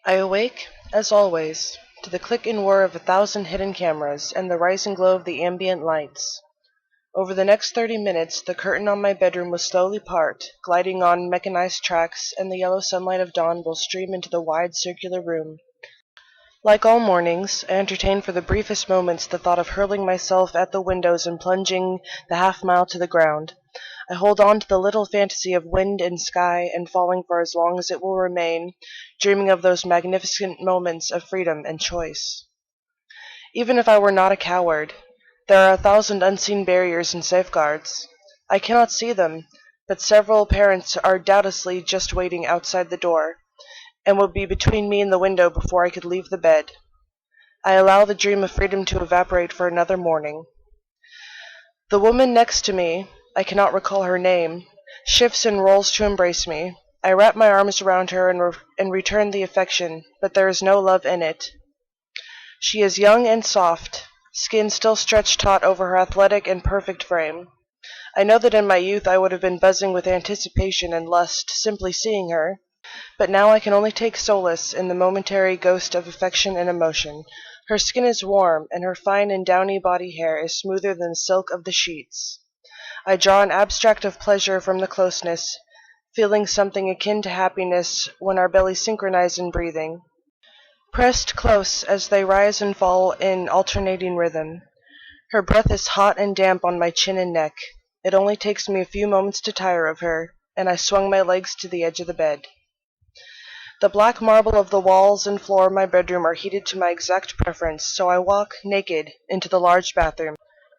I awake, as always, to the click and whir of 1,000 hidden cameras and the rising glow of the ambient lights. Over the next 30 minutes, the curtain on my bedroom will slowly part, gliding on mechanized tracks, and the yellow sunlight of dawn will stream into the wide circular room. Like all mornings, I entertain for the briefest moments the thought of hurling myself at the windows and plunging the half-mile to the ground. I hold on to the little fantasy of wind and sky and falling for as long as it will remain, dreaming of those magnificent moments of freedom and choice. Even if I were not a coward, there are 1,000 unseen barriers and safeguards. I cannot see them, but several parents are doubtlessly just waiting outside the door, and would be between me and the window before I could leave the bed. I allow the dream of freedom to evaporate for another morning. The woman next to me, I cannot recall her name, shifts and rolls to embrace me. I wrap my arms around her and return the affection, but there is no love in it. She is young and soft, skin still stretched taut over her athletic and perfect frame. I know that in my youth I would have been buzzing with anticipation and lust simply seeing her, but now I can only take solace in the momentary ghost of affection and emotion. Her skin is warm, and her fine and downy body hair is smoother than the silk of the sheets. I draw an abstract of pleasure from the closeness, feeling something akin to happiness when our bellies synchronize in breathing, pressed close as they rise and fall in alternating rhythm. Her breath is hot and damp on my chin and neck. It only takes me a few moments to tire of her, and I swung my legs to the edge of the bed. The black marble of the walls and floor of my bedroom are heated to my exact preference, so I walk, naked, into the large bathroom.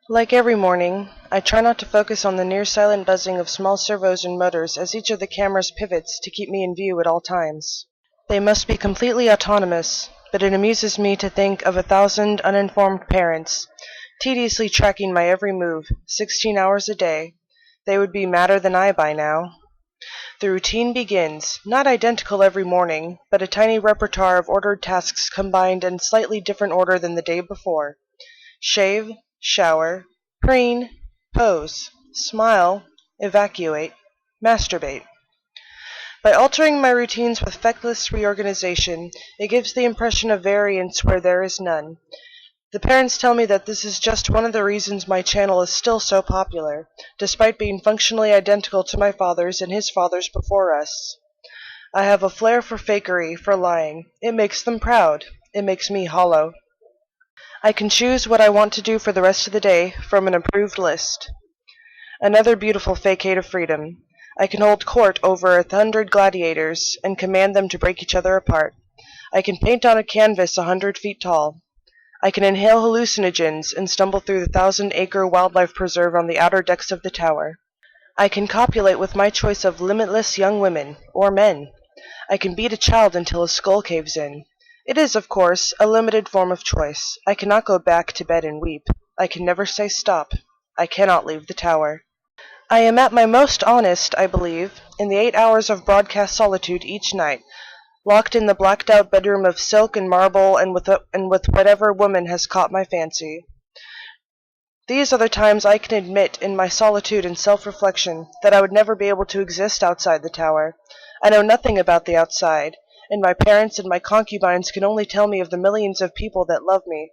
Like every morning, I try not to focus on the near-silent buzzing of small servos and motors as each of the cameras pivots to keep me in view at all times. They must be completely autonomous, but it amuses me to think of 1,000 uninformed parents, tediously tracking my every move, 16 hours a day. They would be madder than I by now. The routine begins, not identical every morning, but a tiny repertoire of ordered tasks combined in slightly different order than the day before. Shave, shower, preen, pose, smile, evacuate, masturbate. By altering my routines with feckless reorganization, it gives the impression of variance where there is none. The parents tell me that this is just one of the reasons my channel is still so popular, despite being functionally identical to my father's and his father's before us. I have a flair for fakery, for lying. It makes them proud. It makes me hollow. I can choose what I want to do for the rest of the day from an approved list. Another beautiful facade of freedom. I can hold court over 100 gladiators and command them to break each other apart. I can paint on a canvas 100 feet tall. I can inhale hallucinogens and stumble through the 1,000-acre wildlife preserve on the outer decks of the tower. I can copulate with my choice of limitless young women, or men. I can beat a child until his skull caves in. It is, of course, a limited form of choice. I cannot go back to bed and weep. I can never say stop. I cannot leave the tower. I am at my most honest, I believe, in the 8 hours of broadcast solitude each night, locked in the blacked-out bedroom of silk and marble and with whatever woman has caught my fancy. These are the times I can admit in my solitude and self-reflection that I would never be able to exist outside the tower. I know nothing about the outside, and my parents and my concubines can only tell me of the millions of people that love me.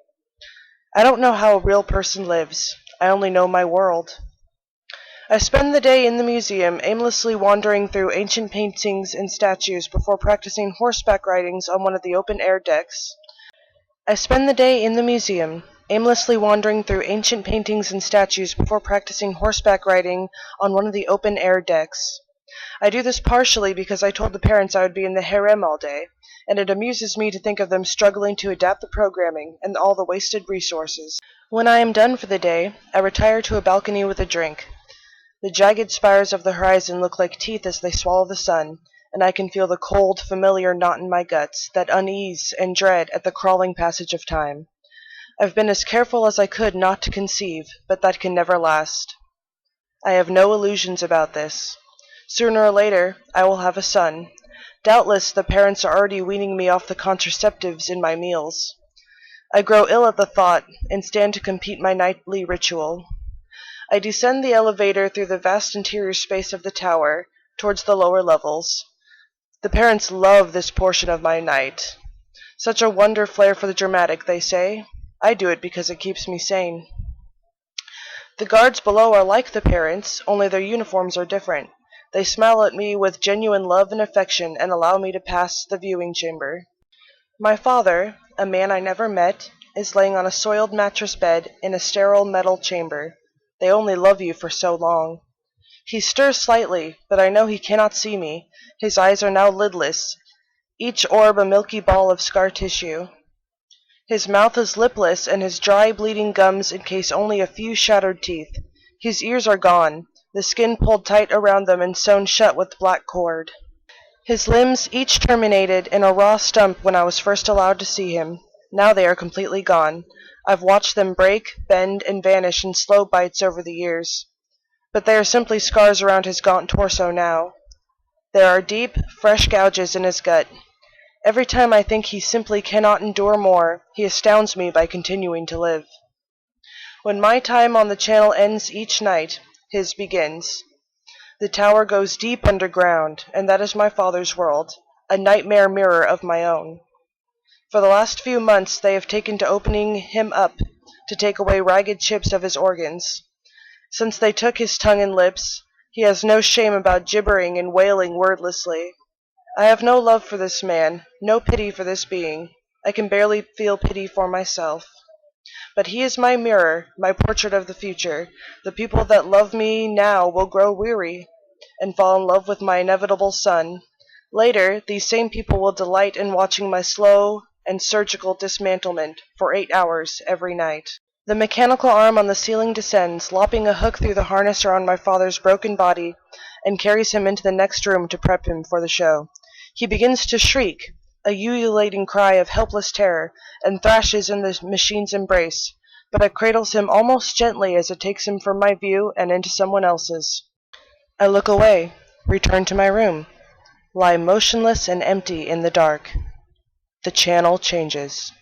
I don't know how a real person lives. I only know my world. I spend the day in the museum, aimlessly wandering through ancient paintings and statues before practicing horseback ridings on one of the open-air decks. I spend the day in the museum, aimlessly wandering through ancient paintings and statues before practicing horseback riding on one of the open-air decks. I do this partially because I told the parents I would be in the harem all day, and it amuses me to think of them struggling to adapt the programming and all the wasted resources. When I am done for the day, I retire to a balcony with a drink. The jagged spires of the horizon look like teeth as they swallow the sun, and I can feel the cold, familiar knot in my guts, that unease and dread at the crawling passage of time. I've been as careful as I could not to conceive, but that can never last. I have no illusions about this. Sooner or later, I will have a son. Doubtless the parents are already weaning me off the contraceptives in my meals. I grow ill at the thought, and stand to complete my nightly ritual. I descend the elevator through the vast interior space of the tower, towards the lower levels. The parents love this portion of my night. Such a wonder flair for the dramatic, they say. I do it because it keeps me sane. The guards below are like the parents, only their uniforms are different. They smile at me with genuine love and affection and allow me to pass the viewing chamber. My father, a man I never met, is laying on a soiled mattress bed in a sterile metal chamber. They only love you for so long. He stirs slightly, but I know he cannot see me. His eyes are now lidless, each orb a milky ball of scar tissue. His mouth is lipless, and his dry, bleeding gums encase only a few shattered teeth. His ears are gone, the skin pulled tight around them and sewn shut with black cord. His limbs each terminated in a raw stump when I was first allowed to see him. Now they are completely gone. I've watched them break, bend, and vanish in slow bites over the years. But they are simply scars around his gaunt torso now. There are deep, fresh gouges in his gut. Every time I think he simply cannot endure more, he astounds me by continuing to live. When my time on the channel ends each night, his begins. The tower goes deep underground, and that is my father's world, a nightmare mirror of my own. For the last few months they have taken to opening him up to take away ragged chips of his organs. Since they took his tongue and lips, he has no shame about gibbering and wailing wordlessly. I have no love for this man, no pity for this being. I can barely feel pity for myself. But he is my mirror, my portrait of the future. The people that love me now will grow weary and fall in love with my inevitable son. Later, these same people will delight in watching my slow and surgical dismantlement for 8 hours every night. The mechanical arm on the ceiling descends, lopping a hook through the harness around my father's broken body, and carries him into the next room to prep him for the show. He begins to shriek, a ululating cry of helpless terror, and thrashes in the machine's embrace, but it cradles him almost gently as it takes him from my view and into someone else's. I look away, return to my room, lie motionless and empty in the dark. The channel changes.